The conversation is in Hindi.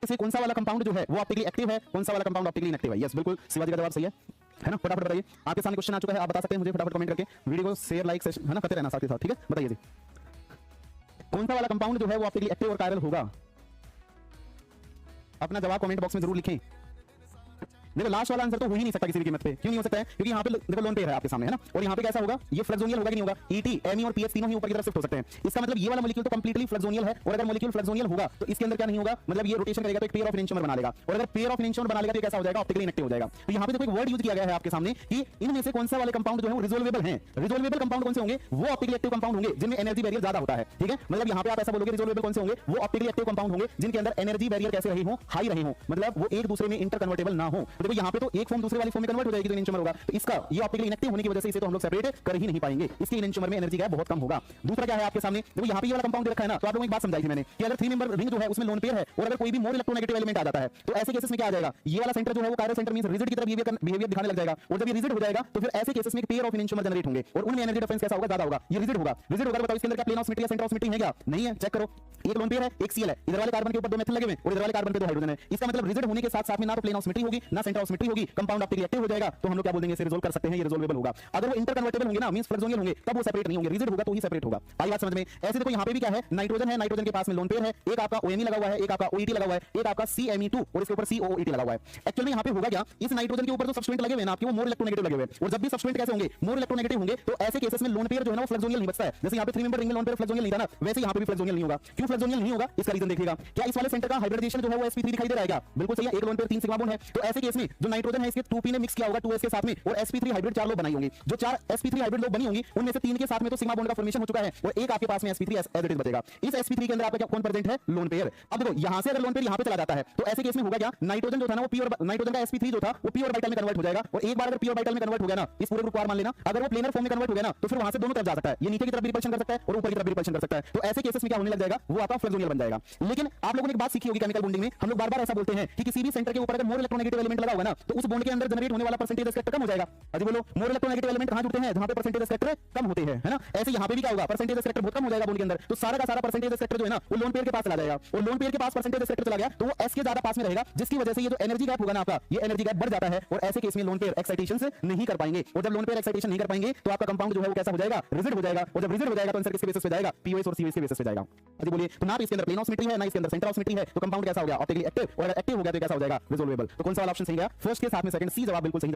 से कौन सा वाला कंपाउंड जो है वो ऑप्टिकली एक्टिव है, कौन सा वाला कंपाउंड ऑप्टिकली इनएक्टिव है? यस, बिल्कुल शिवाजी का जवाब सही है ना। फटाफट बताइए, आपके सामने क्वेश्चन आ चुका है, आप बता सकते हैं मुझे फटाफट कमेंट करके, वीडियो को शेयर लाइक है ना करते रहना साथ के साथ, ठीक है। बताइए जी, कौन सा वाला कंपाउंड जो है वो ऑप्टिकली एक्टिव और कायरल होगा? अपना जवाब कमेंट बॉक्स में जरूर लिखें। देखो लास्ट वाला आंसर तो हो ही नहीं सकता किसी भी कीमत पे। क्यों नहीं हो सकता है? क्योंकि यहाँ पे देखो लोन पेयर है आपके सामने, है ना, और यहाँ पे कैसा होगा, ये फ्लेक्सोनियल होगा कि नहीं होगा? ईटी, एमई और पीएच तीनों ही ऊपर की तरफ शिफ्ट हो सकते हैं। इसका मतलब ये वाला मॉलिक्यूल तो कंप्लीटली फ्लेक्सोनियल है, और अगर मॉलिक्यूल फ्लेक्सोनियल होगा तो इसके अंदर क्या नहीं होगा, मतलब ये रोटेशन करेगा तो एक पेयर ऑफ एनंटियोमर बना लेगा, और अगर पेयर ऑफ एनंटियोमर बना लेगा तो कैसा हो जाएगा, ऑप्टिकली इनएक्टिव हो जाएगा। तो यहाँ पे देखो एक वर्ड यूज किया गया है आपके सामने कि इनमें से कौन सा वाले कंपाउंड जो है वो रिजोल्वेबल है। रिजोल्वेबल कंपाउंड कौन से होंगे? वो ऑप्टिकली एक्टिव कंपाउंड होंगे जिनमें एनर्जी बैरियर ज्यादा होता है, ठीक है। मतलब यहाँ पे आप ऐसा बोलोगे रिजोल्वेबल कौन से होंगे? वो ऑप्टिकली एक्टिव कंपाउंड होंगे जिनके अंदर एनर्जी बैरियर कैसे रहे हो, हाई रहे हो, मतलब वो एक दूसरे में इंटर कन्वर्टेबल ना हो। देखो यहाँ पे तो एक फॉर्म दूसरे वाली फॉर्म में कन्वर्ट हो जाएगी तो एनंटियोमर होगा, तो इसका ये ऑप्टिकली इनएक्टिव होने की वजह से इसे तो हम लोग सेपरेट कर ही नहीं पाएंगे, इसके एनंटियोमर में एनर्जी गैप बहुत कम होगा। दूसरा क्या है आपके सामने, देखो यहाँ पे ये वाला कंपाउंड रखा है ना, तो आप लोगों को एक बात समझाई थी मैंने कि अगर 3 मेंबर रिंग जो है उसमें लोन पेयर है और अगर कोई भी मोर इलेक्ट्रोनेगेटिव एलिमेंट आ जाता है तो ऐसे केसेस में क्या आ जाएगा, ये वाला सेंटर जो है वो कायरल सेंटर मींस रिजिड की तरफ बिहेवियर दिखाने लग जाएगा, और जब ये रिजिड हो जाएगा तो फिर ऐसे केसेस में एक पेयर ऑफ एनंटियोमर जनरेट होंगे और उनमें एनर्जी डिफरेंस कैसा होगा, ज्यादा होगा। ये रिजिड होगा, रिजिड होगा, बताओ इसके अंदर क्या प्लेन ऑफ सिमेट्री या सेंटर ऑफ सिमेट्री है क्या? नहीं है, चेक करो। एक लोन पेयर है, एक सीएल है, इधर वाले कार्बन के ऊपर 2 मेथल लगे हुए और इधर वाले कार्बन पे 2 हाइड्रोजन है। इसका मतलब रिजिड होने के साथ में ना तो प्लेन ऑफ सिमेट्री होगी ना सेंटर ऑफ सिमेट्री होगी, कंपाउंड ऑप्टिकली एक्टिव हो जाएगा, तो हम लोग क्या बोल देंगे, इसे रिजोल्व कर सकते हैं, ये रिजोल्वेबल होगा। अगर वो इंटर कन्वर्टेबल होंगे ना मींस फ्लेक्सोनियल होंगे तब वो सेपरेट नहीं होंगे, रिजिड होगा तो ही सेपरेट होगा। आई बात समझ में? ऐसे देखो यहाँ पे भी क्या है, नाइट्रोजन है, नाइट्रोजन के पास में लोन पेयर है, एक आपका ओएमई लगा हुआ है, एक आपका ओईटी लगा हुआ है, एक आपका सीएमई2 और इसके ऊपर सीओओईटी लगा हुआ है। एक्चुअली में यहाँ पे होगा क्या, इस नाइट्रोजन के ऊपर जो सब्सटेंट लगे हुए हैं ना आपके वो मोर इलेक्ट्रोनेगेटिव लगे हुए हैं, और जब भी सब्सटेंट कैसे होंगे, मोर इलेक्ट्रोनेगेटिव होंगे, तो ऐसे केसेस में लोन पेयर जो है ना वो फ्लेक्सोनियल नहीं बचता है। जैसे यहाँ पे 3 मेंबर रिंग में लोन पेयर फ्लेक्सोनियल नहीं था ना, वैसे यहाँ पे भी फ्लेक्सोनियल नहीं होगा। क्यों फ्लेक्सोनियल नहीं होगा, इसका रीजन देखिएगा। क्या इस वाले सेंटर का हाइब्रिडाइजेशन जो है वो sp3 दिखाई दे रहा है क्या? बिल्कुल सही है, एक लोन पेयर 3 सिग्मा बॉन्ड है, तो ऐसे केस में जो नाइट्रोजन है इसके 2p ने मिक्स किया होगा 2s के साथ में, और sp3 हाइब्रिड 4 लोग बनाई होंगी। जो 4 sp3 हाइब्रिड लोग बनी होंगी उनमें से 3 के साथ में तो सिग्मा बॉन्ड का फॉर्मेशन हो चुका है, और एक आपके पास में sp3 एज इट इज बचेगा। इस sp3 के अंदर आपका क्या कौन प्रेजेंट है? Lone pair. अब देखो यहां से अगर लोन पेयर यहां पे चला जाता है तो ऐसे केस में होगा क्या, नाइट्रोजन जो था ना वो प्योर, नाइट्रोजन का sp3 जो था वो प्योर ऑर्बिटल में कन्वर्ट हो जाएगा, और एक बार अगर प्योर ऑर्बिटल में कन्वर्ट हो गया ना, इस पूरे ग्रुप को मान लेना, अगर वो प्लेनर फॉर्म में कन्वर्ट हो गया ना तो फिर वहां से दोनों तरफ जा सकता है, ये नीचे की तरफ भी रिपल्शन कर सकता है और ऊपर की तरफ भी रिपल्शन कर सकता है। तो ऐसे केसेस में क्या होने लग जाएगा, वो आपका फ्लेक्सोनियल बन जाएगा। लेकिन आप लोगों ने एक बात सीखी होगी केमिकल बॉन्डिंग में, हम लोग बार-बार ऐसा बोलते हैं कि किसी भी सेंटर के ऊपर अगर मोर इलेक्ट्रोनेगेटिव एलिमेंट लगा होगा ना तो उस बॉन्ड के अंदर जनरेट होने वाला परसेंटेज स्पेक्टर कम हो जाएगा। अजी बोलो, मोर इलेक्ट्रोनेगेटिव एलिमेंट कहां जुड़ते हैं? जहां पे परसेंटेज स्पेक्टर कम होते हैं, है ना। ऐसे यहां पे भी क्या होगा, परसेंटेज स्पेक्टर बहुत कम हो जाएगा बॉन्ड के अंदर, तो सारा का सारा परसेंटेज स्पेक्टर जो है ना वो लोन पेयर के पास चला जाएगा, और लोन पेयर के पास परसेंटेज स्पेक्टर चला गया तो वो s के ज्यादा पास में रहेगा, जिसकी वजह से ये जो एनर्जी गैप होगा ना आपका, ये एनर्जी गैप बढ़ जाता है, और ऐसे केस में लोन पेयर एक्साइटेशन से नहीं कर पाएंगे, और जब लोन पेयर एक्साइटेशन नहीं कर पाएंगे तो आपका कंपाउंड जो है वो कैसा हो जाएगा, रिजिड हो जाएगा, और जब रिजिड हो जाएगा तो आंसर किसके बेसिस पे जाएगा, पीओएस और सीओएस के बेसिस पे जाएगा। अजी बोलिए, तो ना तो इसके अंदर प्लेन ऑफ सिमेट्री है ना इसके अंदर सेंटर ऑफ सिमेट्री है, तो कंपाउंड कैसा हो गया, ऑप्टिकली एक्टिव, और अगर एक्टिव हो गया तो कैसा हो जाएगा, रिजोल्वेबल। तो कौन सा वाला ऑप्शन सही है? फर्स्ट के साथ में सेकंड सी जवाब बिल्कुल सही।